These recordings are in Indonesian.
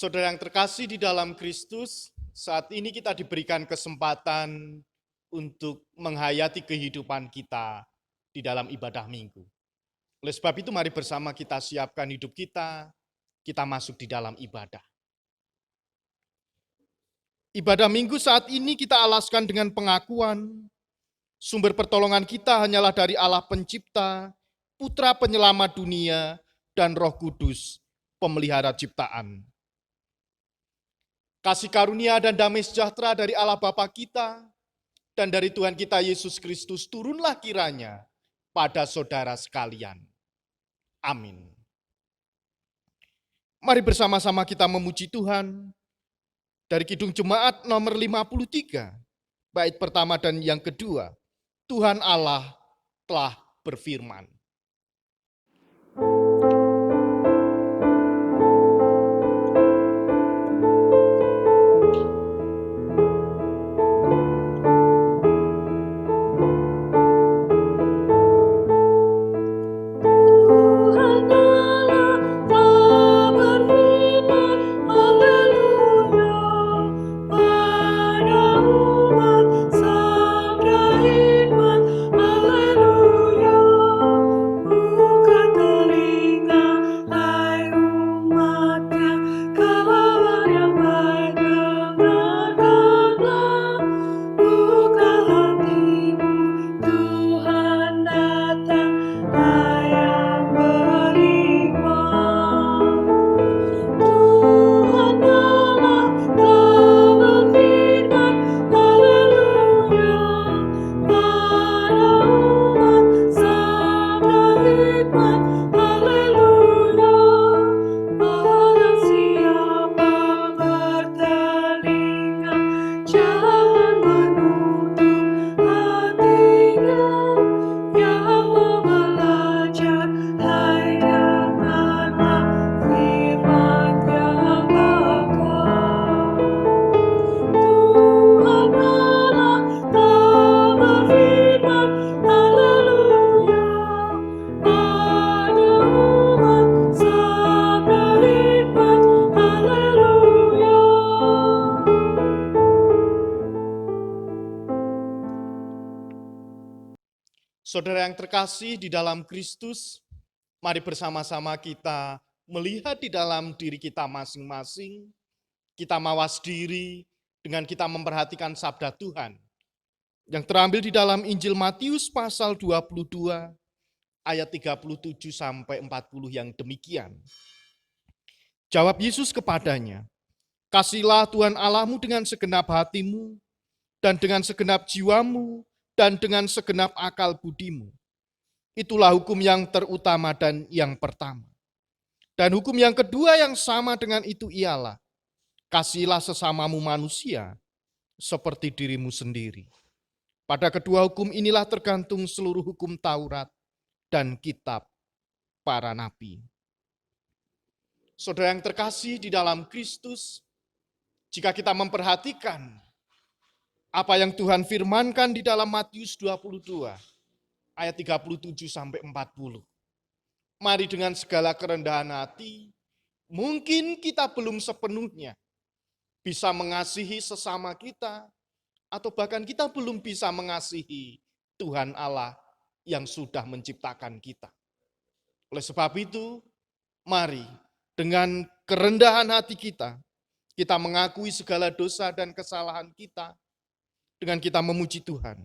Saudara yang terkasih di dalam Kristus, saat ini kita diberikan kesempatan untuk menghayati kehidupan kita di dalam ibadah minggu. Oleh sebab itu mari bersama kita siapkan hidup kita masuk di dalam ibadah. Ibadah minggu saat ini kita alaskan dengan pengakuan, sumber pertolongan kita hanyalah dari Allah Pencipta, Putra Penyelamat dunia, dan Roh Kudus, pemelihara ciptaan. Kasih karunia dan damai sejahtera dari Allah Bapa kita dan dari Tuhan kita Yesus Kristus turunlah kiranya pada saudara sekalian. Amin. Mari bersama-sama kita memuji Tuhan dari Kidung Jemaat nomor 53, bait pertama dan yang kedua. Tuhan Allah telah berfirman. Saudara yang terkasih di dalam Kristus, mari bersama-sama kita melihat di dalam diri kita masing-masing, kita mawas diri dengan kita memperhatikan sabda Tuhan, yang terambil di dalam Injil Matius pasal 22, ayat 37 sampai 40 yang demikian. Jawab Yesus kepadanya, "Kasihilah Tuhan Allahmu dengan segenap hatimu, dan dengan segenap jiwamu, dan dengan segenap akal budimu. Itulah hukum yang terutama dan yang pertama. Dan hukum yang kedua yang sama dengan itu ialah, kasihilah sesamamu manusia seperti dirimu sendiri. Pada kedua hukum inilah tergantung seluruh hukum Taurat dan kitab para nabi." Saudara yang terkasih di dalam Kristus, jika kita memperhatikan apa yang Tuhan firmankan di dalam Matius 22, ayat 37 sampai 40. Mari dengan segala kerendahan hati, mungkin kita belum sepenuhnya bisa mengasihi sesama kita, atau bahkan kita belum bisa mengasihi Tuhan Allah yang sudah menciptakan kita. Oleh sebab itu, mari dengan kerendahan hati kita mengakui segala dosa dan kesalahan kita, dengan kita memuji Tuhan.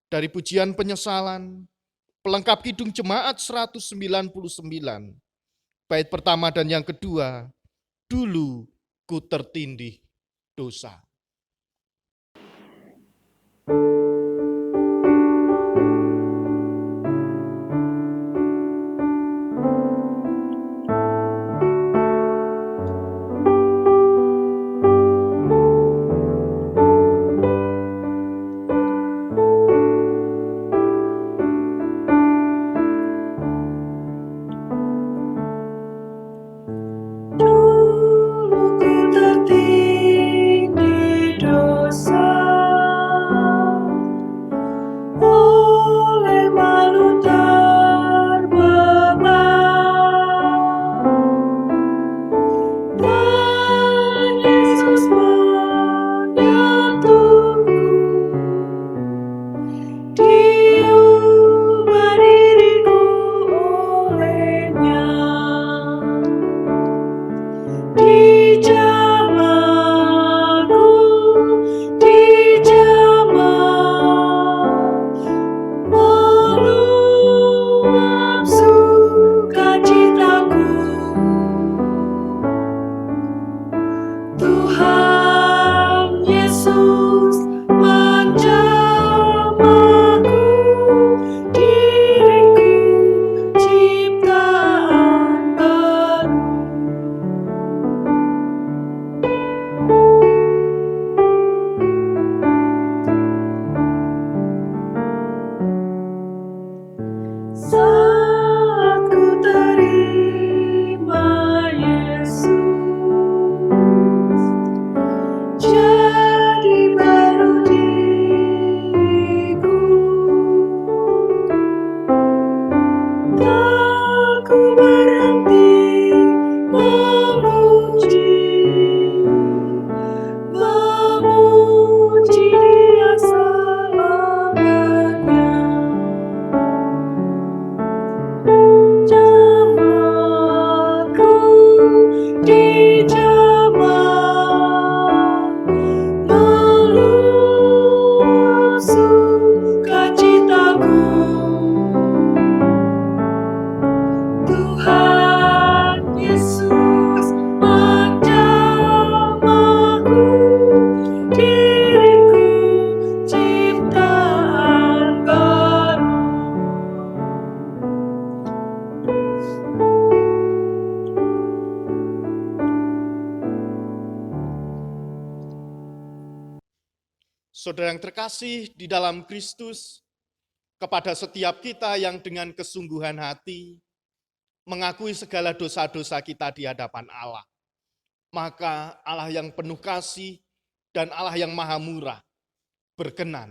Dari pujian penyesalan, pelengkap Kidung Jemaat 199, bait pertama dan yang kedua, dulu ku tertindih dosa. Dulu ku tertindih Saudara yang terkasih di dalam Kristus, kepada setiap kita yang dengan kesungguhan hati mengakui segala dosa-dosa kita di hadapan Allah, maka Allah yang penuh kasih dan Allah yang maha murah berkenan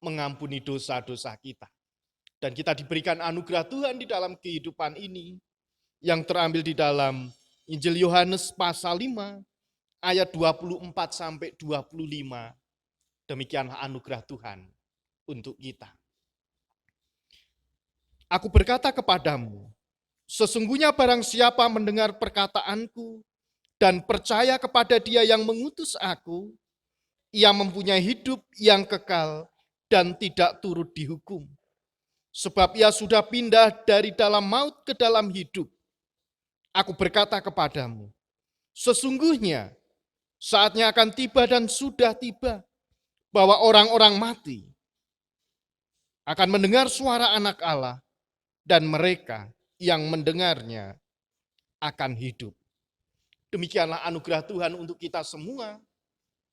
mengampuni dosa-dosa kita. Dan kita diberikan anugerah Tuhan di dalam kehidupan ini yang terambil di dalam Injil Yohanes pasal 5 ayat 24 sampai 25. Demikianlah anugerah Tuhan untuk kita. Aku berkata kepadamu, sesungguhnya barang siapa mendengar perkataanku dan percaya kepada Dia yang mengutus aku, ia mempunyai hidup yang kekal dan tidak turut dihukum. Sebab ia sudah pindah dari dalam maut ke dalam hidup. Aku berkata kepadamu, sesungguhnya saatnya akan tiba dan sudah tiba, bahwa orang-orang mati akan mendengar suara Anak Allah, dan mereka yang mendengarnya akan hidup. Demikianlah anugerah Tuhan untuk kita semua.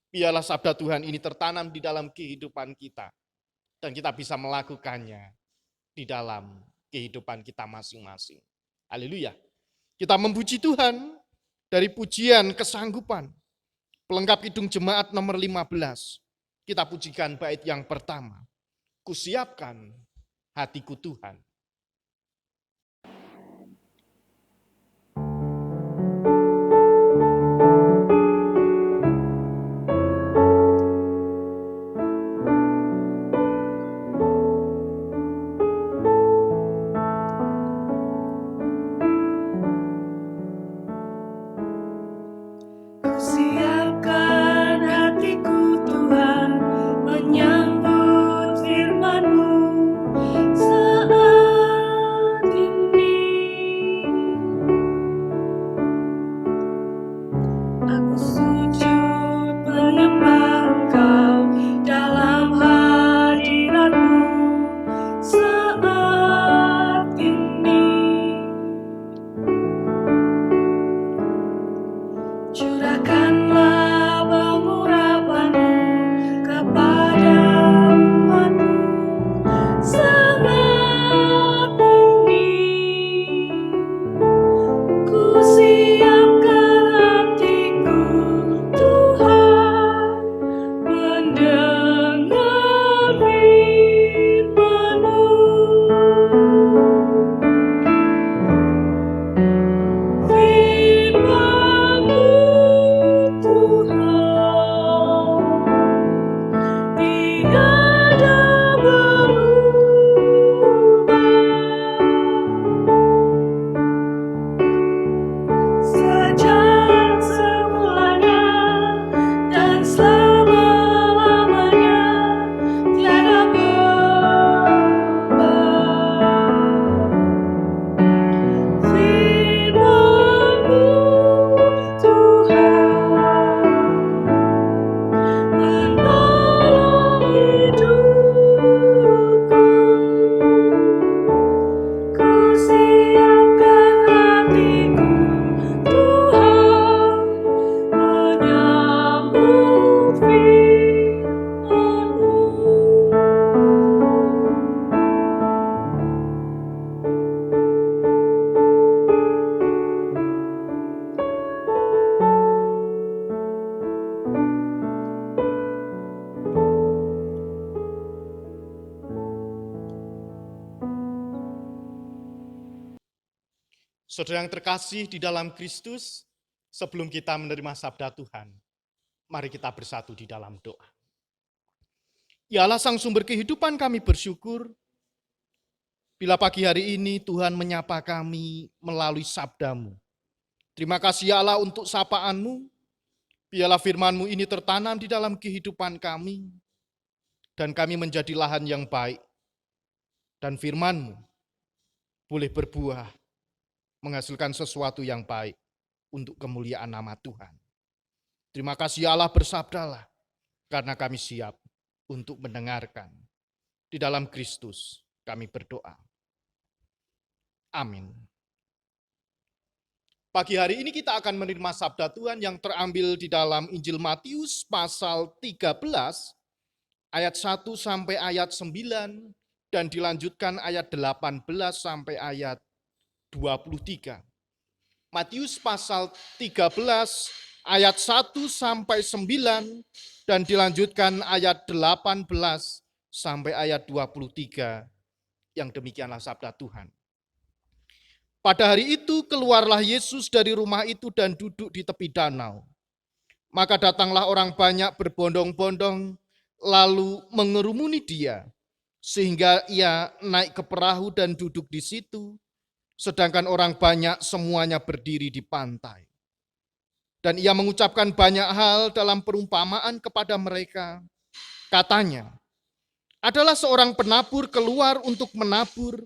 Biarlah sabda Tuhan ini tertanam di dalam kehidupan kita, dan kita bisa melakukannya di dalam kehidupan kita masing-masing. Haleluya. Kita memuji Tuhan dari pujian kesanggupan. Pelengkap Kidung Jemaat nomor 15. Kita pujikan bait yang pertama. Kusiapkan hatiku Tuhan. Siapkan hatiku Tuhan, menyambut firman-Mu saat ini. Aku sujud menyembah Engkau dalam hadirat-Mu saat ini. Curahkanlah pengurapan-Mu kepada umat-Mu saat ini. Ku siapkan hatiku Tuhan, mendengar firman-Mu. Firman-Mu Tuhan, tiada berubah. Sejak semulanya dan selama-lamanya tiada berubah. Firman-Mu Tuhan, menolong hidupku. Ku siapkan hatiku Tuhan, menyambut firman-Mu. Saudara yang terkasih di dalam Kristus, sebelum kita menerima sabda Tuhan, mari kita bersatu di dalam doa. Ya Allah Sang Sumber kehidupan, kami bersyukur bila pagi hari ini Tuhan menyapa kami melalui sabda-Mu. Terima kasih ya Allah untuk sapaan-Mu. Biarlah firman-Mu ini tertanam di dalam kehidupan kami, dan kami menjadi lahan yang baik. Dan firman-Mu boleh berbuah, menghasilkan sesuatu yang baik untuk kemuliaan nama Tuhan. Terima kasih ya Allah, bersabdalah, karena kami siap untuk mendengarkan. Di dalam Kristus kami berdoa. Amin. Pagi hari ini kita akan menerima sabda Tuhan yang terambil di dalam Injil Matius pasal 13 ayat 1 sampai ayat 9, dan dilanjutkan ayat 18 sampai ayat 23. Matius pasal 13 ayat 1 sampai 9 dan dilanjutkan ayat 18 sampai ayat 23. Yang demikianlah sabda Tuhan. Pada hari itu keluarlah Yesus dari rumah itu dan duduk di tepi danau. Maka datanglah orang banyak berbondong-bondong lalu mengerumuni dia, sehingga ia naik ke perahu dan duduk di situ, sedangkan orang banyak semuanya berdiri di pantai. Dan ia mengucapkan banyak hal dalam perumpamaan kepada mereka. Katanya, adalah seorang penabur keluar untuk menabur.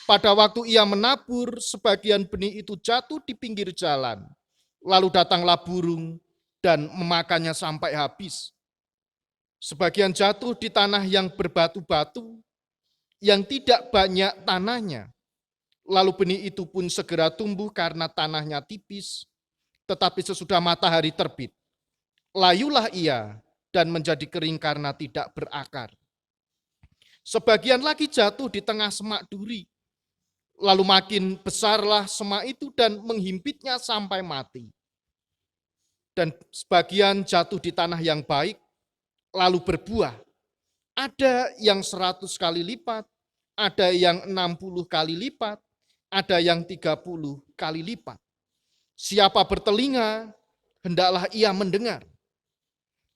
Pada waktu ia menabur, sebagian benih itu jatuh di pinggir jalan. Lalu datanglah burung dan memakannya sampai habis. Sebagian jatuh di tanah yang berbatu-batu, yang tidak banyak tanahnya. Lalu benih itu pun segera tumbuh karena tanahnya tipis. Tetapi sesudah matahari terbit, layulah ia dan menjadi kering karena tidak berakar. Sebagian lagi jatuh di tengah semak duri. Lalu makin besarlah semak itu dan menghimpitnya sampai mati. Dan sebagian jatuh di tanah yang baik, lalu berbuah. Ada yang 100 kali lipat, ada yang 60 kali lipat, ada yang 30 kali lipat. Siapa bertelinga, hendaklah ia mendengar.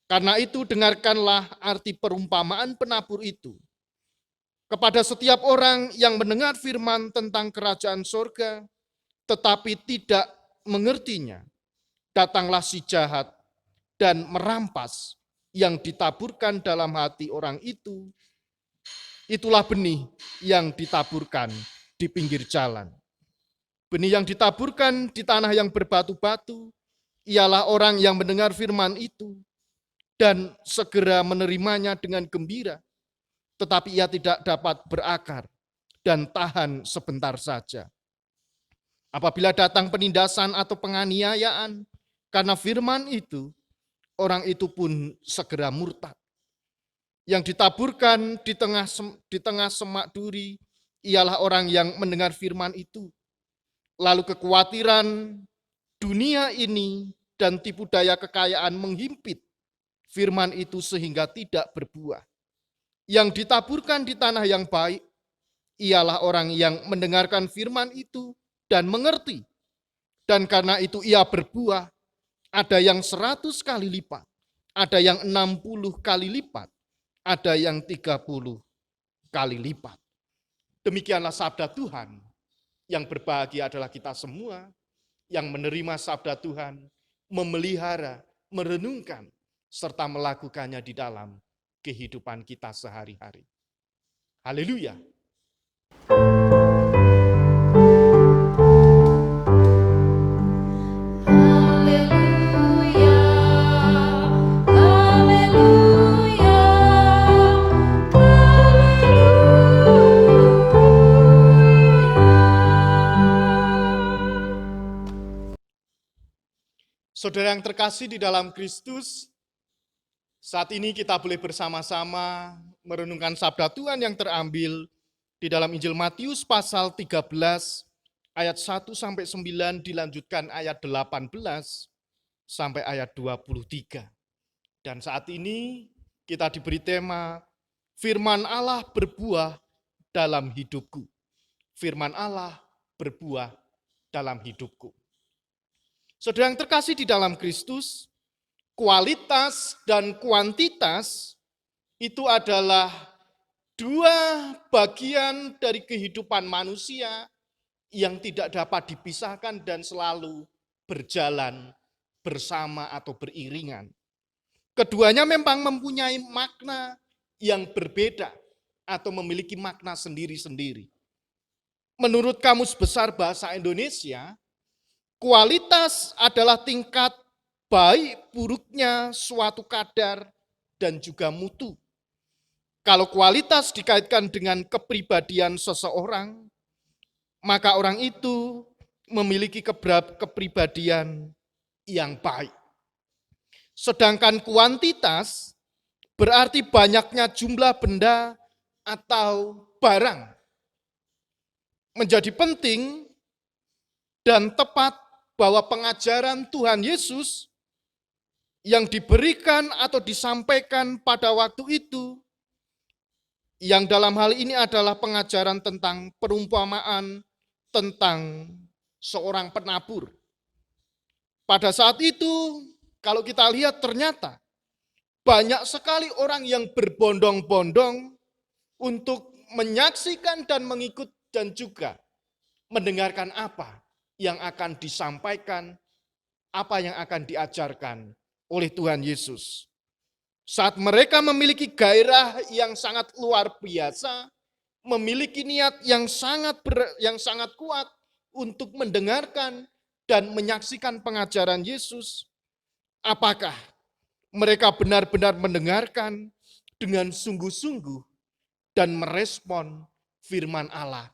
Karena itu dengarkanlah arti perumpamaan penabur itu. Kepada setiap orang yang mendengar firman tentang kerajaan sorga, tetapi tidak mengertinya, datanglah si jahat dan merampas yang ditaburkan dalam hati orang itu. Itulah benih yang ditaburkan di pinggir jalan. Benih yang ditaburkan di tanah yang berbatu-batu, ialah orang yang mendengar firman itu dan segera menerimanya dengan gembira. Tetapi ia tidak dapat berakar dan tahan sebentar saja. Apabila datang penindasan atau penganiayaan karena firman itu, orang itu pun segera murtad. Yang ditaburkan di tengah semak duri ialah orang yang mendengar firman itu. Lalu kekhawatiran dunia ini dan tipu daya kekayaan menghimpit firman itu sehingga tidak berbuah. Yang ditaburkan di tanah yang baik ialah orang yang mendengarkan firman itu dan mengerti. Dan karena itu ia berbuah, ada yang 100 kali lipat, ada yang 60 kali lipat, ada yang 30 kali lipat. Demikianlah sabda Tuhan. Yang berbahagia adalah kita semua yang menerima sabda Tuhan, memelihara, merenungkan, serta melakukannya di dalam kehidupan kita sehari-hari. Haleluya. Haleluya, haleluya, haleluya. Saudara yang terkasih di dalam Kristus, saat ini kita boleh bersama-sama merenungkan sabda Tuhan yang terambil di dalam Injil Matius pasal 13 ayat 1 sampai 9 dilanjutkan ayat 18 sampai ayat 23. Dan saat ini kita diberi tema firman Allah berbuah dalam hidupku. Firman Allah berbuah dalam hidupku. Saudara yang terkasih di dalam Kristus, kualitas dan kuantitas itu adalah dua bagian dari kehidupan manusia yang tidak dapat dipisahkan dan selalu berjalan bersama atau beriringan. Keduanya memang mempunyai makna yang berbeda atau memiliki makna sendiri-sendiri. Menurut Kamus Besar Bahasa Indonesia, kualitas adalah tingkat baik buruknya suatu kadar dan juga mutu. Kalau kualitas dikaitkan dengan kepribadian seseorang, maka orang itu memiliki kepribadian yang baik. Sedangkan kuantitas berarti banyaknya jumlah benda atau barang. Menjadi penting dan tepat bahwa pengajaran Tuhan Yesus yang diberikan atau disampaikan pada waktu itu, yang dalam hal ini adalah pengajaran tentang perumpamaan tentang seorang penabur. Pada saat itu, kalau kita lihat ternyata banyak sekali orang yang berbondong-bondong untuk menyaksikan dan mengikut dan juga mendengarkan apa yang akan disampaikan, apa yang akan diajarkan oleh Tuhan Yesus. Saat mereka memiliki gairah yang sangat luar biasa, memiliki niat yang sangat kuat untuk mendengarkan dan menyaksikan pengajaran Yesus, apakah mereka benar-benar mendengarkan dengan sungguh-sungguh dan merespon firman Allah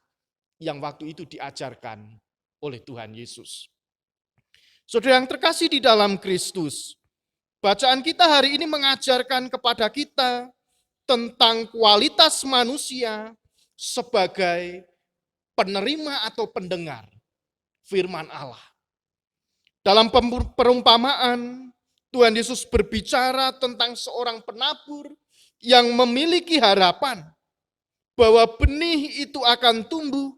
yang waktu itu diajarkan oleh Tuhan Yesus. Saudara yang terkasih di dalam Kristus, bacaan kita hari ini mengajarkan kepada kita tentang kualitas manusia sebagai penerima atau pendengar firman Allah. Dalam perumpamaan, Tuhan Yesus berbicara tentang seorang penabur yang memiliki harapan bahwa benih itu akan tumbuh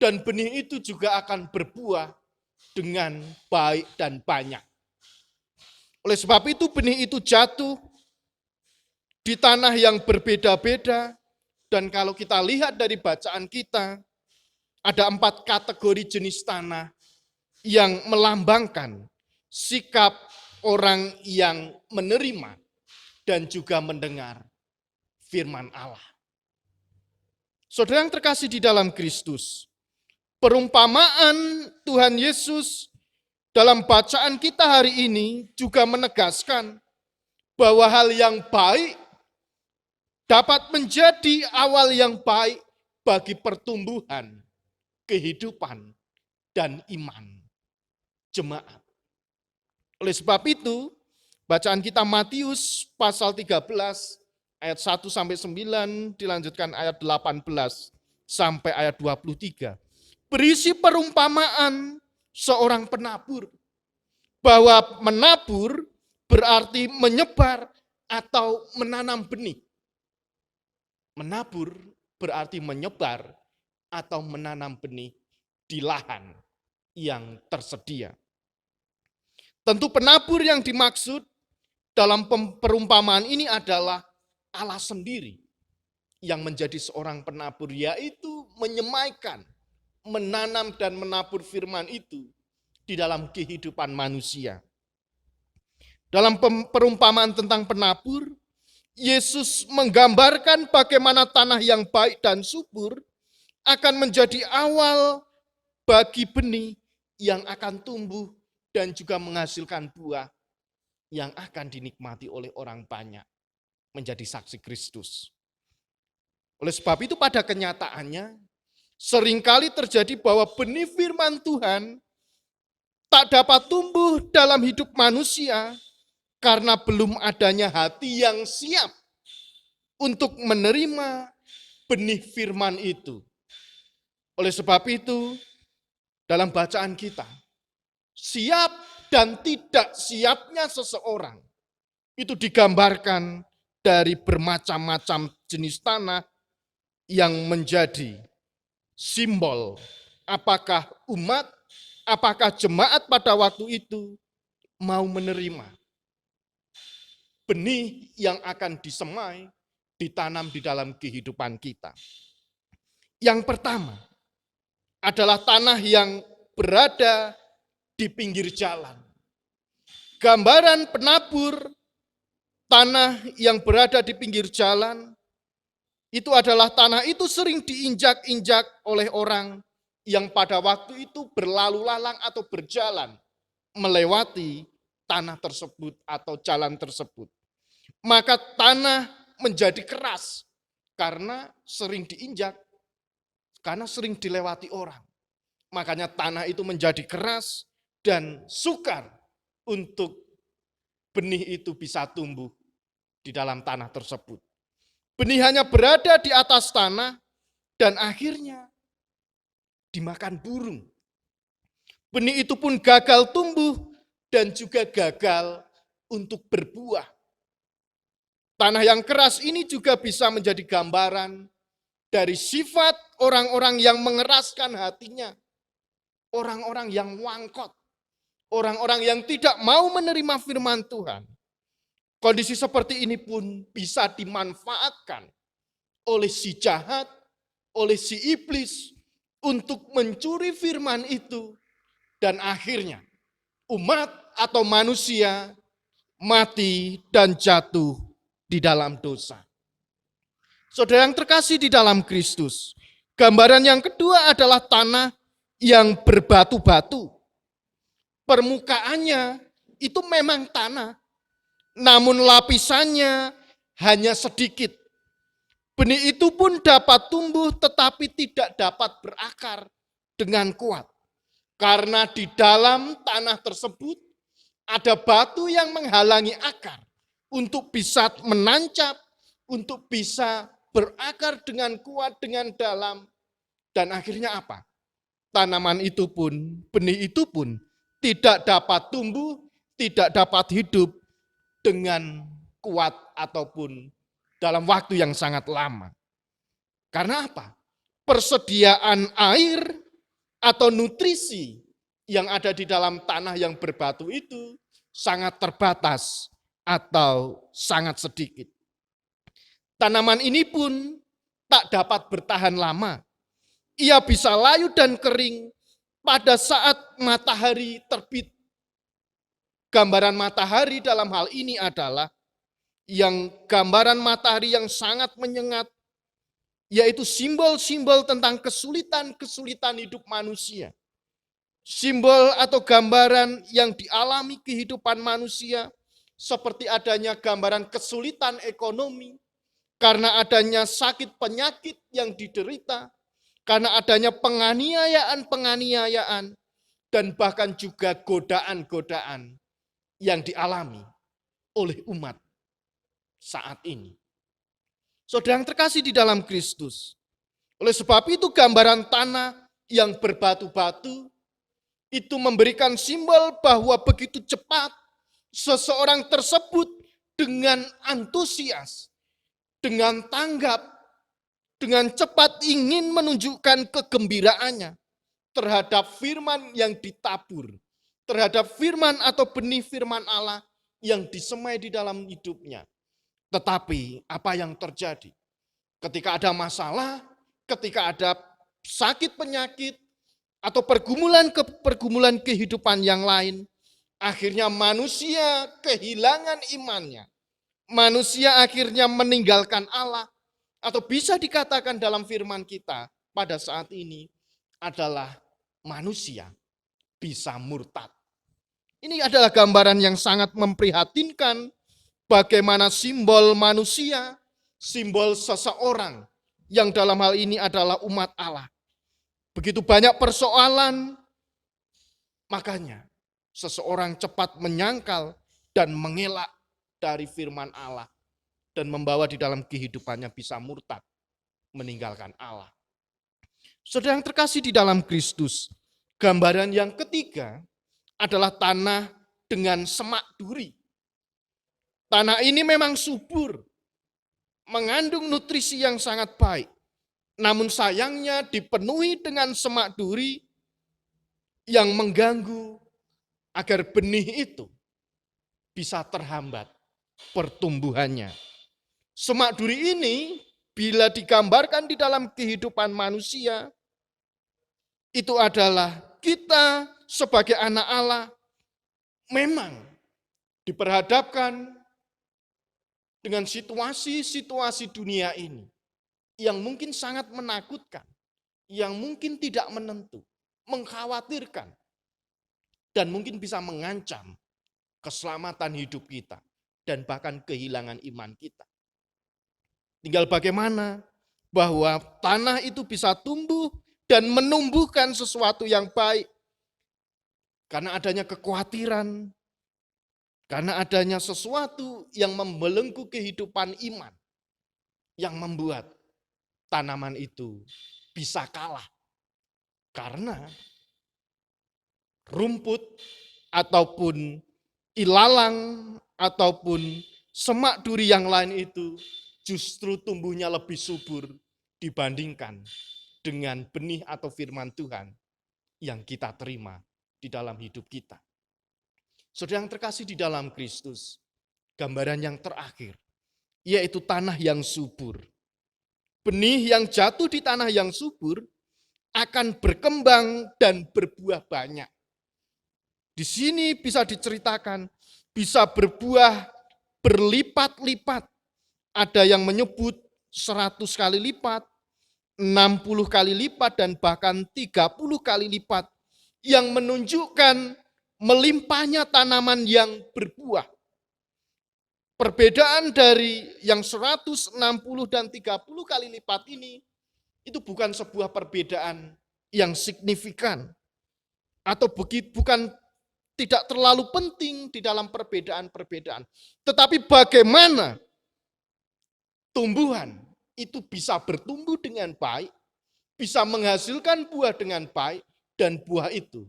dan benih itu juga akan berbuah dengan baik dan banyak. Oleh sebab itu benih itu jatuh di tanah yang berbeda-beda, dan kalau kita lihat dari bacaan kita, ada 4 kategori jenis tanah yang melambangkan sikap orang yang menerima dan juga mendengar firman Allah. Saudara yang terkasih di dalam Kristus, perumpamaan Tuhan Yesus dalam bacaan kita hari ini juga menegaskan bahwa hal yang baik dapat menjadi awal yang baik bagi pertumbuhan, kehidupan, dan iman jemaat. Oleh sebab itu, bacaan kita Matius pasal 13 ayat 1 sampai 9 dilanjutkan ayat 18 sampai ayat 23. Berisi perumpamaan seorang penabur, bahwa menabur berarti menyebar atau menanam benih. Menabur berarti menyebar atau menanam benih di lahan yang tersedia. Tentu penabur yang dimaksud dalam perumpamaan ini adalah Allah sendiri yang menjadi seorang penabur, yaitu menyemaikan, menanam dan menabur firman itu di dalam kehidupan manusia. Dalam perumpamaan tentang penabur, Yesus menggambarkan bagaimana tanah yang baik dan subur akan menjadi awal bagi benih yang akan tumbuh dan juga menghasilkan buah yang akan dinikmati oleh orang banyak, menjadi saksi Kristus. Oleh sebab itu pada kenyataannya seringkali terjadi bahwa benih firman Tuhan tak dapat tumbuh dalam hidup manusia karena belum adanya hati yang siap untuk menerima benih firman itu. Oleh sebab itu, dalam bacaan kita, siap dan tidak siapnya seseorang itu digambarkan dari bermacam-macam jenis tanah yang menjadi simbol apakah umat, apakah jemaat pada waktu itu mau menerima benih yang akan disemai, ditanam di dalam kehidupan kita. Yang pertama adalah tanah yang berada di pinggir jalan. Gambaran penabur tanah yang berada di pinggir jalan itu adalah tanah itu sering diinjak-injak oleh orang yang pada waktu itu berlalu lalang atau berjalan melewati tanah tersebut atau jalan tersebut. Maka tanah menjadi keras karena sering diinjak, karena sering dilewati orang. Makanya tanah itu menjadi keras dan sukar untuk benih itu bisa tumbuh di dalam tanah tersebut. Benih hanya berada di atas tanah dan akhirnya dimakan burung. Benih itu pun gagal tumbuh dan juga gagal untuk berbuah. Tanah yang keras ini juga bisa menjadi gambaran dari sifat orang-orang yang mengeraskan hatinya. Orang-orang yang wangkot. Orang-orang yang tidak mau menerima firman Tuhan. Kondisi seperti ini pun bisa dimanfaatkan oleh si jahat, oleh si iblis untuk mencuri firman itu. Dan akhirnya umat atau manusia mati dan jatuh di dalam dosa. Saudara yang terkasih di dalam Kristus, gambaran yang kedua adalah tanah yang berbatu-batu. Permukaannya itu memang tanah, namun lapisannya hanya sedikit. Benih itu pun dapat tumbuh tetapi tidak dapat berakar dengan kuat. Karena di dalam tanah tersebut ada batu yang menghalangi akar untuk bisa menancap, untuk bisa berakar dengan kuat, dengan dalam. Dan akhirnya apa? Tanaman itu pun, benih itu pun tidak dapat tumbuh, tidak dapat hidup dengan kuat ataupun dalam waktu yang sangat lama. Karena apa? Persediaan air atau nutrisi yang ada di dalam tanah yang berbatu itu sangat terbatas atau sangat sedikit. Tanaman ini pun tak dapat bertahan lama. Ia bisa layu dan kering pada saat matahari terbit. Gambaran matahari dalam hal ini adalah yang gambaran matahari yang sangat menyengat, yaitu simbol-simbol tentang kesulitan-kesulitan hidup manusia. Simbol atau gambaran yang dialami kehidupan manusia, seperti adanya gambaran kesulitan ekonomi, karena adanya sakit penyakit yang diderita, karena adanya penganiayaan-penganiayaan, dan bahkan juga godaan-godaan yang dialami oleh umat saat ini. Saudara yang terkasih di dalam Kristus. Oleh sebab itu gambaran tanah yang berbatu-batu itu memberikan simbol bahwa begitu cepat seseorang tersebut dengan antusias, dengan tanggap, dengan cepat ingin menunjukkan kegembiraannya terhadap firman yang ditabur, terhadap firman atau benih firman Allah yang disemai di dalam hidupnya. Tetapi apa yang terjadi? Ketika ada masalah, ketika ada sakit penyakit, atau pergumulan kehidupan yang lain, akhirnya manusia kehilangan imannya. Manusia akhirnya meninggalkan Allah, atau bisa dikatakan dalam firman kita pada saat ini adalah manusia bisa murtad. Ini adalah gambaran yang sangat memprihatinkan bagaimana simbol manusia, simbol seseorang yang dalam hal ini adalah umat Allah. Begitu banyak persoalan, makanya seseorang cepat menyangkal dan mengelak dari firman Allah dan membawa di dalam kehidupannya bisa murtad, meninggalkan Allah. Saudara yang terkasih di dalam Kristus, gambaran yang ketiga adalah tanah dengan semak duri. Tanah ini memang subur, mengandung nutrisi yang sangat baik. Namun sayangnya dipenuhi dengan semak duri yang mengganggu agar benih itu bisa terhambat pertumbuhannya. Semak duri ini bila digambarkan di dalam kehidupan manusia, itu adalah kita sebagai anak Allah memang diperhadapkan dengan situasi-situasi dunia ini yang mungkin sangat menakutkan, yang mungkin tidak menentu, mengkhawatirkan, dan mungkin bisa mengancam keselamatan hidup kita dan bahkan kehilangan iman kita. Tinggal bagaimana bahwa tanah itu bisa tumbuh dan menumbuhkan sesuatu yang baik karena adanya kekhawatiran, Karena adanya sesuatu yang membelenggu kehidupan iman, yang membuat tanaman itu bisa kalah. Karena rumput ataupun ilalang ataupun semak duri yang lain itu justru tumbuhnya lebih subur dibandingkan dengan benih atau firman Tuhan yang kita terima di dalam hidup kita. Saudara yang terkasih di dalam Kristus, gambaran yang terakhir, yaitu tanah yang subur. Benih yang jatuh di tanah yang subur akan berkembang dan berbuah banyak. Di sini bisa diceritakan, bisa berbuah berlipat-lipat. Ada yang menyebut 100 kali lipat, 60 kali lipat, dan bahkan 30 kali lipat. Yang menunjukkan melimpahnya tanaman yang berbuah. Perbedaan dari yang 160 dan 30 kali lipat ini, itu bukan sebuah perbedaan yang signifikan. Atau bukan tidak terlalu penting di dalam perbedaan-perbedaan. Tetapi bagaimana tumbuhan itu bisa bertumbuh dengan baik, bisa menghasilkan buah dengan baik, dan buah itu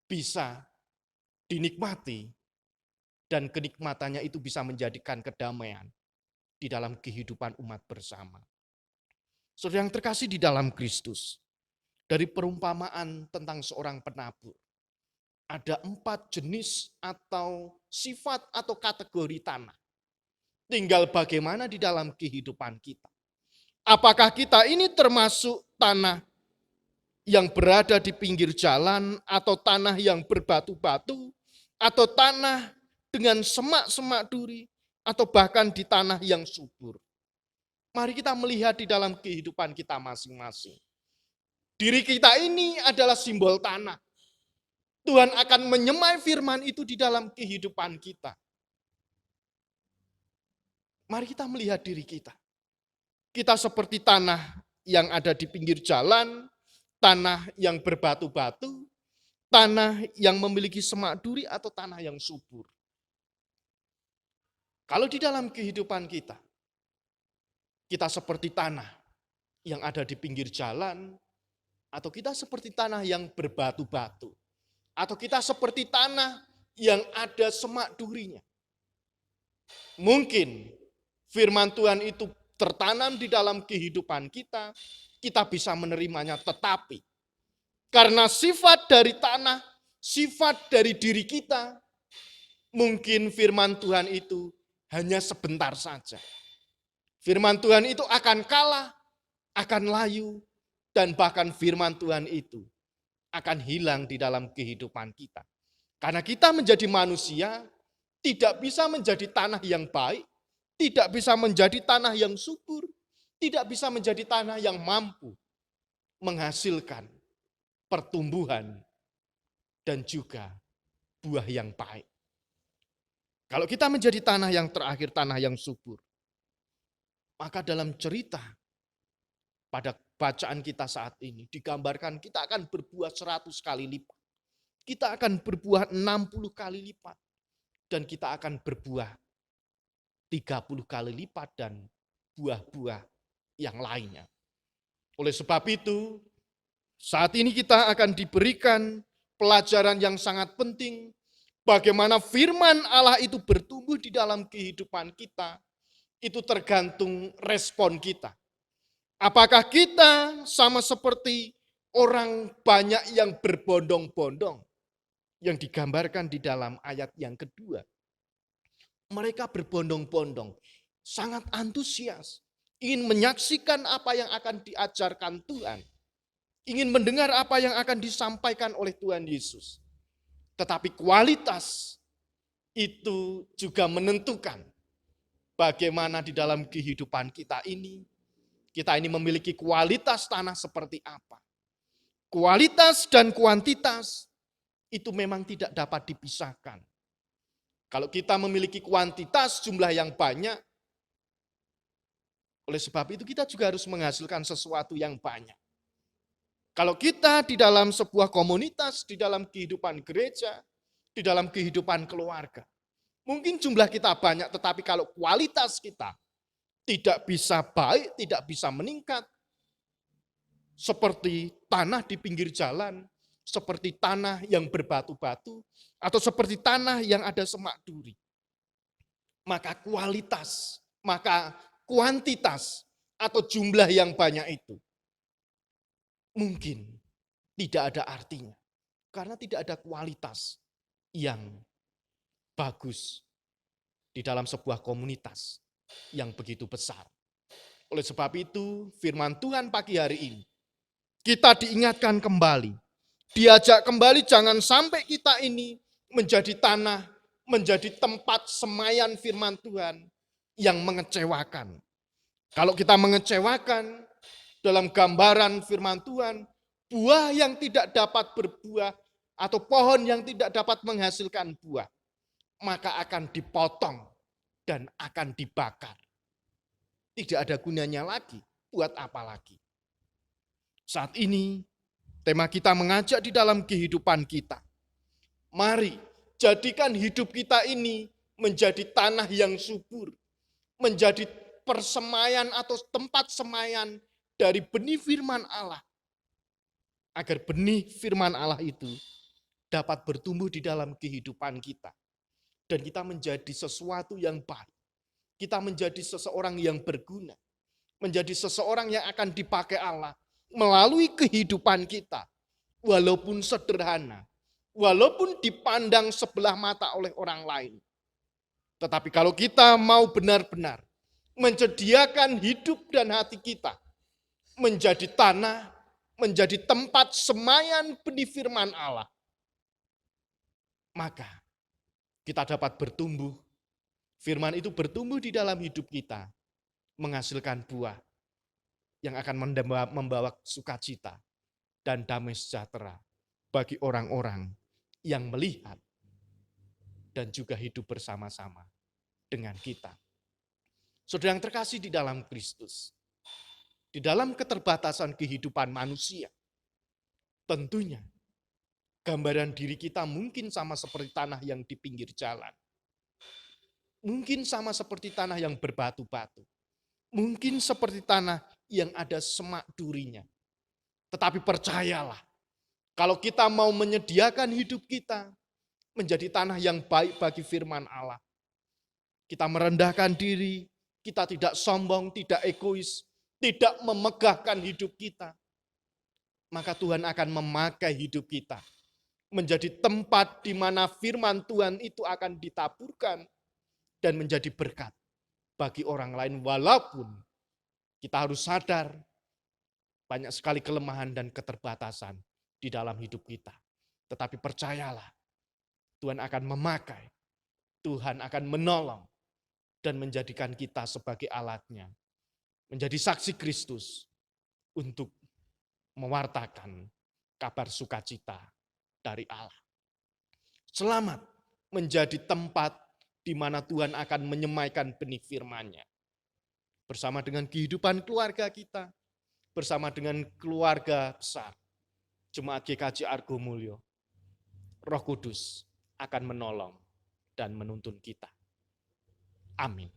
bisa dinikmati, dan kenikmatannya itu bisa menjadikan kedamaian di dalam kehidupan umat bersama. Saudara yang terkasih di dalam Kristus, dari perumpamaan tentang seorang penabur, ada 4 jenis atau sifat atau kategori tanah. Tinggal bagaimana di dalam kehidupan kita. Apakah kita ini termasuk tanah yang berada di pinggir jalan, atau tanah yang berbatu-batu, atau tanah dengan semak-semak duri, atau bahkan di tanah yang subur. Mari kita melihat di dalam kehidupan kita masing-masing. Diri kita ini adalah simbol tanah. Tuhan akan menyemai firman itu di dalam kehidupan kita. Mari kita melihat diri kita. Kita seperti tanah yang ada di pinggir jalan, tanah yang berbatu-batu, tanah yang memiliki semak duri, atau tanah yang subur. Kalau di dalam kehidupan kita, kita seperti tanah yang ada di pinggir jalan, atau kita seperti tanah yang berbatu-batu, atau kita seperti tanah yang ada semak durinya. Mungkin firman Tuhan itu tertanam di dalam kehidupan kita, kita bisa menerimanya, tetapi karena sifat dari tanah, sifat dari diri kita, mungkin firman Tuhan itu hanya sebentar saja. Firman Tuhan itu akan kalah, akan layu, dan bahkan firman Tuhan itu akan hilang di dalam kehidupan kita. Karena kita menjadi manusia, tidak bisa menjadi tanah yang baik, tidak bisa menjadi tanah yang subur, tidak bisa menjadi tanah yang mampu menghasilkan pertumbuhan dan juga buah yang baik. Kalau kita menjadi tanah yang terakhir, tanah yang subur, maka dalam cerita pada bacaan kita saat ini digambarkan kita akan berbuah 100 kali lipat. Kita akan berbuah 60 kali lipat. Dan kita akan berbuah 30 kali lipat dan buah-buah yang lainnya. Oleh sebab itu, saat ini kita akan diberikan pelajaran yang sangat penting. Bagaimana firman Allah itu bertumbuh di dalam kehidupan kita. Itu tergantung respon kita. Apakah kita sama seperti orang banyak yang berbondong-bondong yang digambarkan di dalam ayat yang kedua. Mereka berbondong-bondong, sangat antusias, ingin menyaksikan apa yang akan diajarkan Tuhan, ingin mendengar apa yang akan disampaikan oleh Tuhan Yesus. Tetapi kualitas itu juga menentukan bagaimana di dalam kehidupan kita ini memiliki kualitas tanah seperti apa. Kualitas dan kuantitas itu memang tidak dapat dipisahkan. Kalau kita memiliki kuantitas jumlah yang banyak, oleh sebab itu kita juga harus menghasilkan sesuatu yang banyak. Kalau kita di dalam sebuah komunitas, di dalam kehidupan gereja, di dalam kehidupan keluarga, Mungkin jumlah kita banyak, tetapi kalau kualitas kita tidak bisa baik, tidak bisa meningkat, seperti tanah di pinggir jalan, seperti tanah yang berbatu-batu, atau seperti tanah yang ada semak duri. Maka kualitas, maka kuantitas atau jumlah yang banyak itu mungkin tidak ada artinya. Karena tidak ada kualitas yang bagus di dalam sebuah komunitas yang begitu besar. Oleh sebab itu, firman Tuhan pagi hari ini, kita diingatkan kembali, diajak kembali jangan sampai kita ini menjadi tanah, menjadi tempat semaian firman Tuhan yang mengecewakan. Kalau kita mengecewakan dalam gambaran firman Tuhan, buah yang tidak dapat berbuah atau pohon yang tidak dapat menghasilkan buah, maka akan dipotong dan akan dibakar. Tidak ada gunanya lagi, buat apa lagi? Saat ini tema kita mengajak di dalam kehidupan kita. Mari jadikan hidup kita ini menjadi tanah yang subur, menjadi persemaian atau tempat semaian dari benih firman Allah. Agar benih firman Allah itu dapat bertumbuh di dalam kehidupan kita. Dan kita menjadi sesuatu yang baik. Kita menjadi seseorang yang berguna. Menjadi seseorang yang akan dipakai Allah melalui kehidupan kita. Walaupun sederhana. Walaupun dipandang sebelah mata oleh orang lain. Tetapi kalau kita mau benar-benar menyediakan hidup dan hati kita menjadi tanah, menjadi tempat semaian benih firman Allah, maka kita dapat bertumbuh. Firman itu bertumbuh di dalam hidup kita, menghasilkan buah yang akan membawa sukacita dan damai sejahtera bagi orang-orang yang melihat dan juga hidup bersama-sama dengan kita. Saudara yang terkasih di dalam Kristus, di dalam keterbatasan kehidupan manusia, tentunya gambaran diri kita mungkin sama seperti tanah yang di pinggir jalan. Mungkin sama seperti tanah yang berbatu-batu. Mungkin seperti tanah yang ada semak durinya. Tetapi percayalah, kalau kita mau menyediakan hidup kita menjadi tanah yang baik bagi firman Allah, kita merendahkan diri, kita tidak sombong, tidak egois, tidak memegahkan hidup kita, maka Tuhan akan memakai hidup kita menjadi tempat di mana firman Tuhan itu akan ditaburkan dan menjadi berkat bagi orang lain, walaupun kita harus sadar banyak sekali kelemahan dan keterbatasan di dalam hidup kita. Tetapi percayalah, Tuhan akan memakai, Tuhan akan menolong dan menjadikan kita sebagai alatnya, menjadi saksi Kristus untuk mewartakan kabar sukacita dari Allah. Selamat menjadi tempat di mana Tuhan akan menyemaikan benih firman-Nya. Bersama dengan kehidupan keluarga kita, bersama dengan keluarga besar, Jemaat GKJ Argo Mulyo, Roh Kudus akan menolong dan menuntun kita. Amin.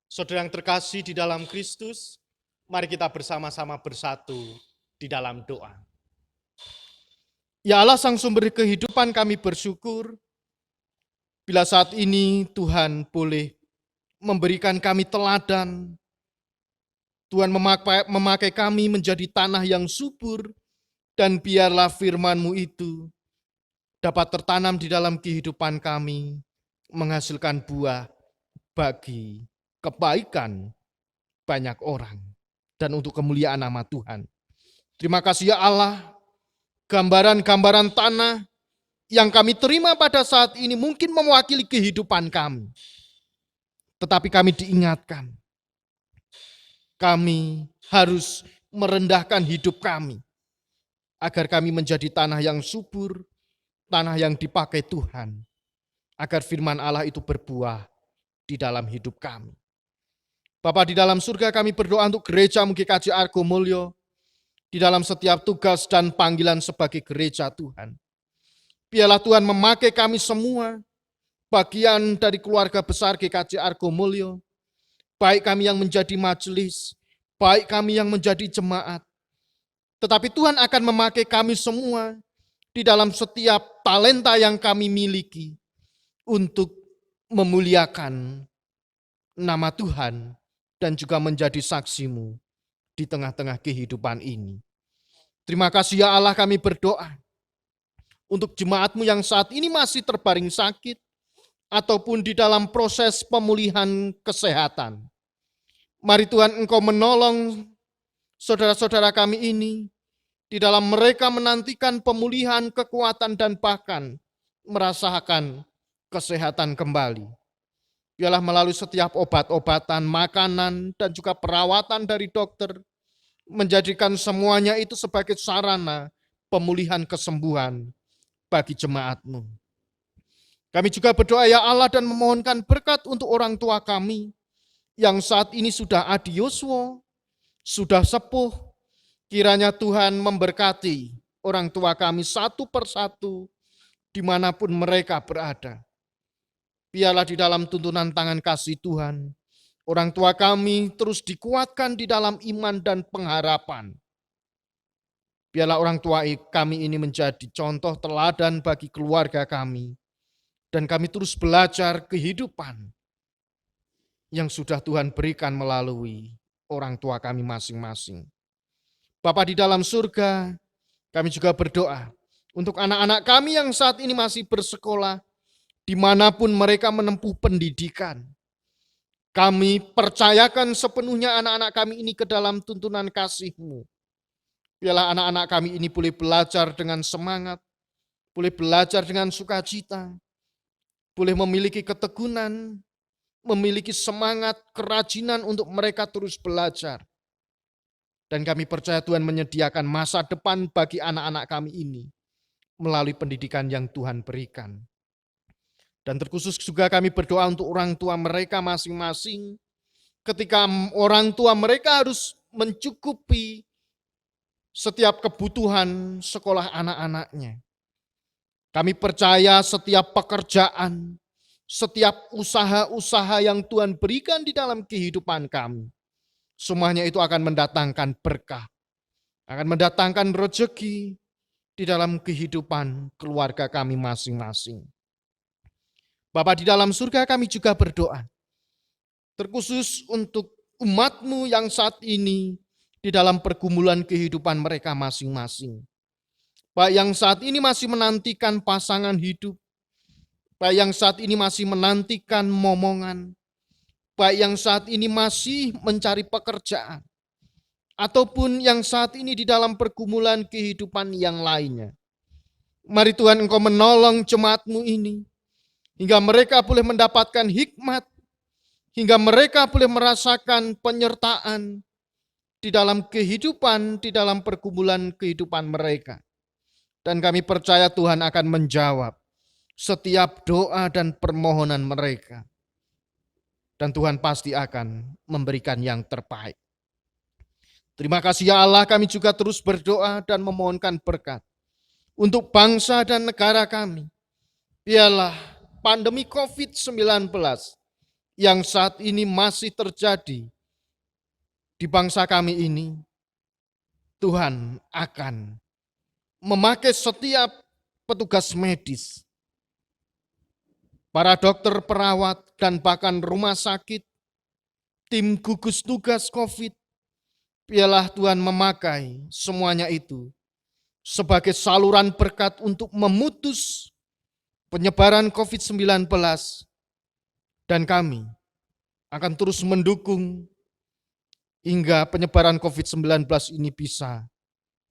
Saudara yang terkasih di dalam Kristus, mari kita bersama-sama bersatu di dalam doa. Ya Allah, Sang Sumber kehidupan, kami bersyukur bila saat ini Tuhan boleh memberikan kami teladan. Tuhan memakai kami menjadi tanah yang subur, dan biarlah firman-Mu itu dapat tertanam di dalam kehidupan kami, menghasilkan buah bagi kebaikan banyak orang dan untuk kemuliaan nama Tuhan. Terima kasih ya Allah, gambaran-gambaran tanah yang kami terima pada saat ini mungkin mewakili kehidupan kami. Tetapi kami diingatkan, kami harus merendahkan hidup kami agar kami menjadi tanah yang subur, tanah yang dipakai Tuhan, agar firman Allah itu berbuah di dalam hidup kami. Bapa di dalam surga, kami berdoa untuk gereja GKJ Argo Mulyo di dalam setiap tugas dan panggilan sebagai gereja Tuhan. Biarlah Tuhan memakai kami semua bagian dari keluarga besar GKJ Argomulyo, baik kami yang menjadi majelis, baik kami yang menjadi jemaat. Tetapi Tuhan akan memakai kami semua di dalam setiap talenta yang kami miliki untuk memuliakan nama Tuhan dan juga menjadi saksi-Mu di tengah-tengah kehidupan ini. Terima kasih ya Allah, kami berdoa untuk jemaat-Mu yang saat ini masih terbaring sakit ataupun di dalam proses pemulihan kesehatan. Mari Tuhan Engkau menolong saudara-saudara kami ini di dalam mereka menantikan pemulihan, kekuatan, dan bahkan merasakan kesehatan kembali. Biarlah melalui setiap obat-obatan, makanan, dan juga perawatan dari dokter, menjadikan semuanya itu sebagai sarana pemulihan kesembuhan bagi jemaat-Mu. Kami juga berdoa ya Allah dan memohonkan berkat untuk orang tua kami yang saat ini sudah adioswo, sudah sepuh. Kiranya Tuhan memberkati orang tua kami satu persatu dimanapun mereka berada. Biarlah di dalam tuntunan tangan kasih Tuhan, orang tua kami terus dikuatkan di dalam iman dan pengharapan. Biarlah orang tua kami ini menjadi contoh teladan bagi keluarga kami. Dan kami terus belajar kehidupan yang sudah Tuhan berikan melalui orang tua kami masing-masing. Bapa di dalam surga, kami juga berdoa untuk anak-anak kami yang saat ini masih bersekolah, dimanapun mereka menempuh pendidikan. Kami percayakan sepenuhnya anak-anak kami ini ke dalam tuntunan kasih-Mu. Biarlah anak-anak kami ini boleh belajar dengan semangat, boleh belajar dengan sukacita, boleh memiliki ketekunan, memiliki semangat, kerajinan untuk mereka terus belajar. Dan kami percaya Tuhan menyediakan masa depan bagi anak-anak kami ini melalui pendidikan yang Tuhan berikan. Dan terkhusus juga kami berdoa untuk orang tua mereka masing-masing ketika orang tua mereka harus mencukupi setiap kebutuhan sekolah anak-anaknya. Kami percaya setiap pekerjaan, setiap usaha-usaha yang Tuhan berikan di dalam kehidupan kami, semuanya itu akan mendatangkan berkah, akan mendatangkan rezeki di dalam kehidupan keluarga kami masing-masing. Bapa di dalam surga, kami juga berdoa, terkhusus untuk umat-Mu yang saat ini di dalam pergumulan kehidupan mereka masing-masing. Baik yang saat ini masih menantikan pasangan hidup, baik yang saat ini masih menantikan momongan, baik yang saat ini masih mencari pekerjaan, ataupun yang saat ini di dalam pergumulan kehidupan yang lainnya. Mari Tuhan Engkau menolong jemaat-Mu ini, hingga mereka boleh mendapatkan hikmat, hingga mereka boleh merasakan penyertaan di dalam kehidupan, di dalam pergumulan kehidupan mereka. Dan kami percaya Tuhan akan menjawab setiap doa dan permohonan mereka. Dan Tuhan pasti akan memberikan yang terbaik. Terima kasih ya Allah, kami juga terus berdoa dan memohonkan berkat untuk bangsa dan negara kami. Biarlah pandemi COVID-19 yang saat ini masih terjadi di bangsa kami ini, Tuhan akan memakai setiap petugas medis, para dokter, perawat, dan bahkan rumah sakit, tim gugus tugas COVID, biarlah Tuhan memakai semuanya itu sebagai saluran berkat untuk memutus penyebaran COVID-19, dan kami akan terus mendukung hingga penyebaran COVID-19 ini bisa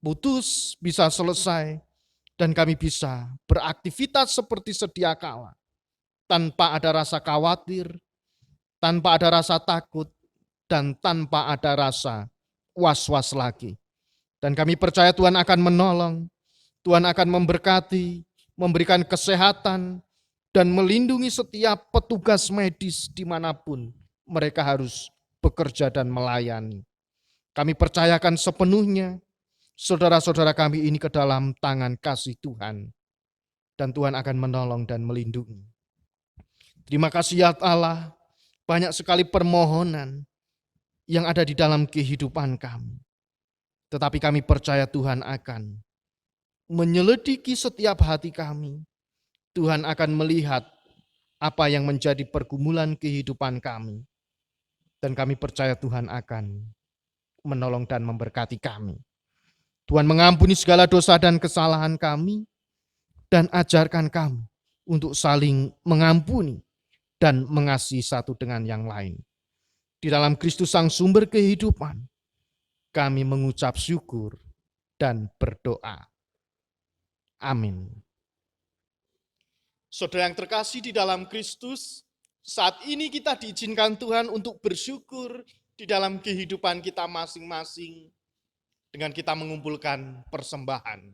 putus, bisa selesai, dan kami bisa beraktivitas seperti sedia kala, tanpa ada rasa khawatir, tanpa ada rasa takut, dan tanpa ada rasa was-was lagi. Dan kami percaya Tuhan akan menolong, Tuhan akan memberkati, memberikan kesehatan, dan melindungi setiap petugas medis dimanapun mereka harus bekerja dan melayani. Kami percayakan sepenuhnya saudara-saudara kami ini ke dalam tangan kasih Tuhan. Dan Tuhan akan menolong dan melindungi. Terima kasih ya Allah, banyak sekali permohonan yang ada di dalam kehidupan kami. Tetapi kami percaya Tuhan akan menyelidiki setiap hati kami. Tuhan akan melihat apa yang menjadi pergumulan kehidupan kami. Dan kami percaya Tuhan akan menolong dan memberkati kami. Tuhan mengampuni segala dosa dan kesalahan kami dan ajarkan kami untuk saling mengampuni dan mengasihi satu dengan yang lain. Di dalam Kristus Sang Sumber kehidupan, kami mengucap syukur dan berdoa. Amin. Saudara yang terkasih di dalam Kristus, saat ini kita diizinkan Tuhan untuk bersyukur di dalam kehidupan kita masing-masing dengan kita mengumpulkan persembahan.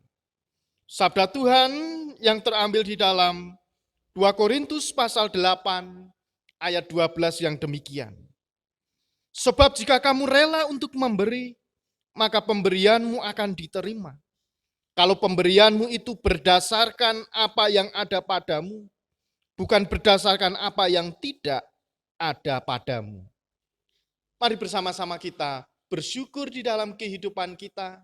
Sabda Tuhan yang terambil di dalam 2 Korintus pasal 8 ayat 12 yang demikian. Sebab jika kamu rela untuk memberi, maka pemberianmu akan diterima. Kalau pemberianmu itu berdasarkan apa yang ada padamu, bukan berdasarkan apa yang tidak ada padamu. Mari bersama-sama kita bersyukur di dalam kehidupan kita,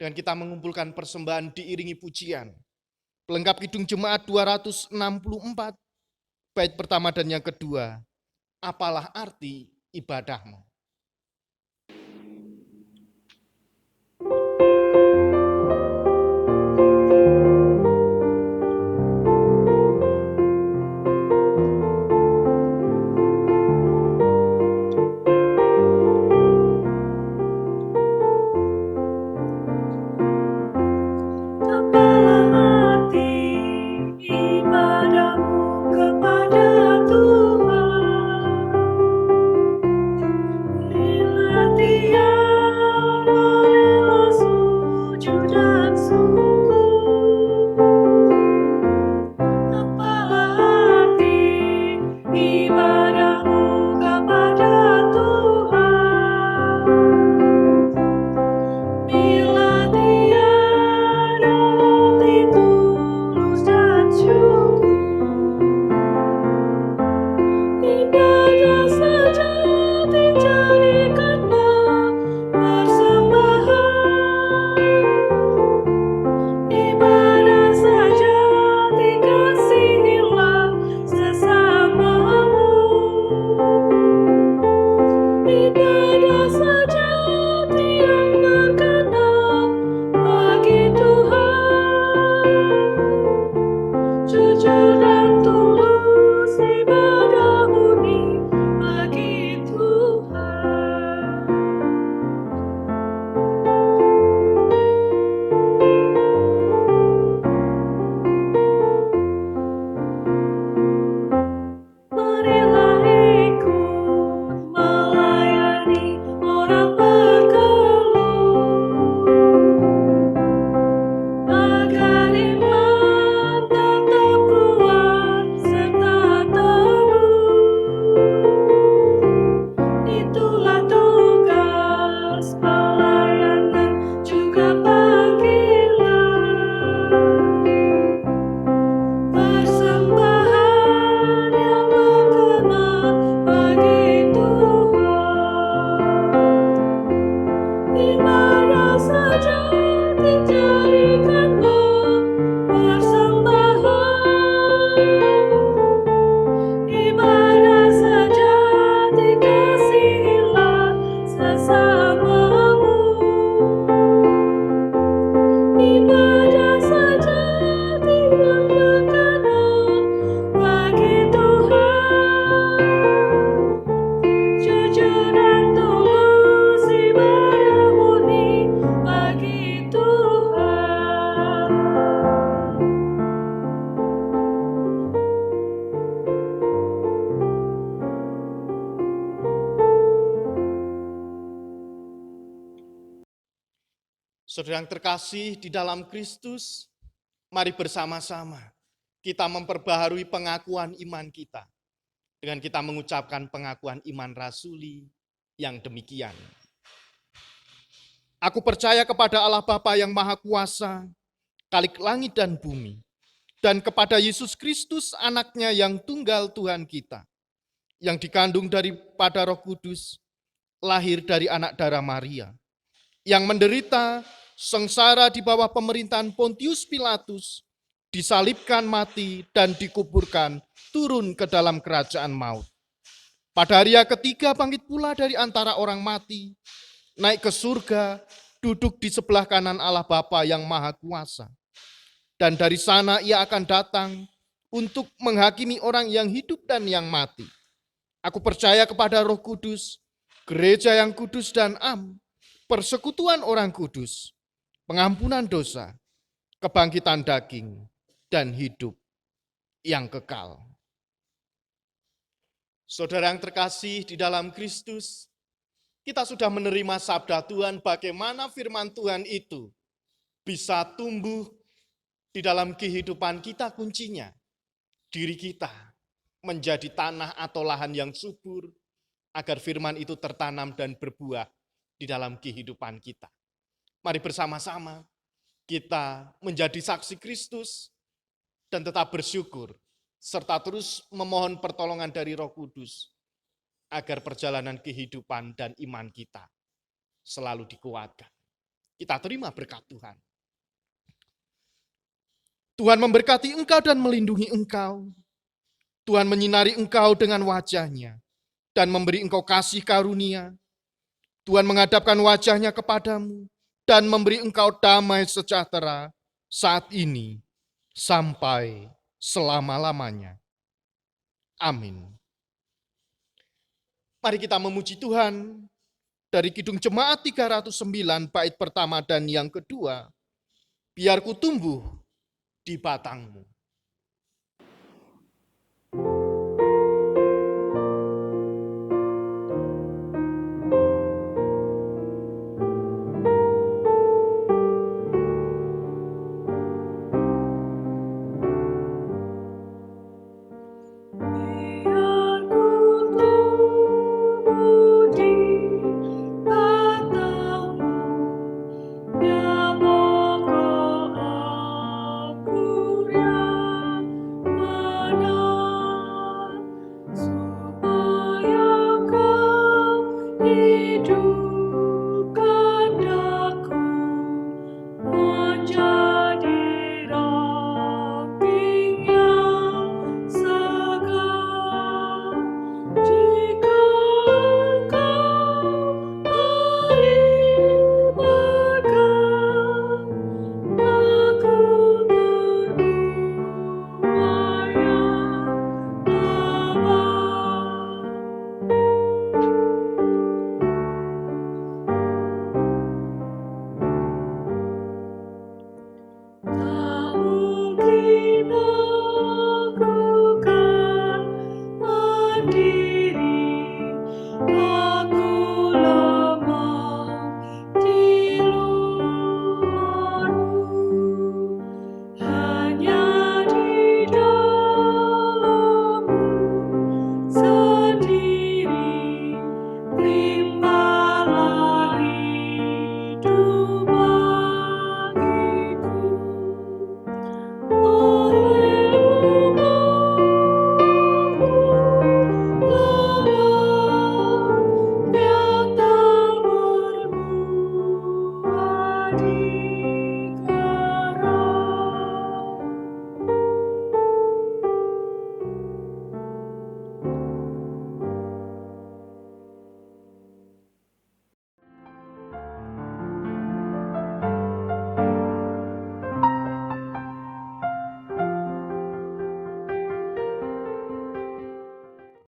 dengan kita mengumpulkan persembahan diiringi pujian. Pelengkap Kidung Jemaat 264, bait pertama dan yang kedua, apalah arti ibadahmu. Apalah arti ibadahmu kepada Tuhan, bila tiada rela sujud dan sungguh. Apalah arti ibadahmu kepada Tuhan, bila tiada hati tulus dan syukur. Ibadah sejati jadikanlah persembahan. Ibadah sejati kasihilah sesamamu. Ibadah sejati yang berkenan bagi Tuhan. Jujur dan tulus ibadah murni bagi Tuhan. Marilah ikut melayani orang berkeluh, agar iman tetap kuat serta teguh. Itulah tugas pelayanan juga panggilan, persembahan yang berkenan bagi Tuhan. Ibadah sejati jadikanlah persembahan. Ibadah sejati kasihilah sesamamu. Ibadah sejati yang berkenan bagi Tuhan. Jujur dan tulus ibadah murni bagi Tuhan. Saudara yang terkasih di dalam Kristus, mari bersama-sama kita memperbaharui pengakuan iman kita dengan kita mengucapkan pengakuan iman rasuli yang demikian. Aku percaya kepada Allah Bapa yang Maha Kuasa, Khalik langit dan bumi, dan kepada Yesus Kristus anaknya yang tunggal Tuhan kita, yang dikandung daripada Roh Kudus, lahir dari anak darah Maria, yang menderita sengsara di bawah pemerintahan Pontius Pilatus, disalibkan mati dan dikuburkan, turun ke dalam kerajaan maut. Pada hari yang ketiga bangkit pula dari antara orang mati, naik ke surga, duduk di sebelah kanan Allah Bapa yang Maha Kuasa. Dan dari sana ia akan datang untuk menghakimi orang yang hidup dan yang mati. Aku percaya kepada Roh Kudus, gereja yang kudus dan am, persekutuan orang kudus, pengampunan dosa, kebangkitan daging, dan hidup yang kekal. Saudara yang terkasih di dalam Kristus, kita sudah menerima sabda Tuhan bagaimana firman Tuhan itu bisa tumbuh di dalam kehidupan kita. Kuncinya, diri kita menjadi tanah atau lahan yang subur, agar firman itu tertanam dan berbuah di dalam kehidupan kita. Mari bersama-sama kita menjadi saksi Kristus dan tetap bersyukur, serta terus memohon pertolongan dari Roh Kudus, agar perjalanan kehidupan dan iman kita selalu dikuatkan. Kita terima berkat Tuhan. Tuhan memberkati engkau dan melindungi engkau. Tuhan menyinari engkau dengan wajah-Nya dan memberi engkau kasih karunia. Tuhan menghadapkan wajah-Nya kepadamu dan memberi engkau damai sejahtera saat ini sampai selama-lamanya. Amin. Mari kita memuji Tuhan dari Kidung Jemaat 309 bait pertama dan yang kedua. Biar ku tumbuh di batangmu.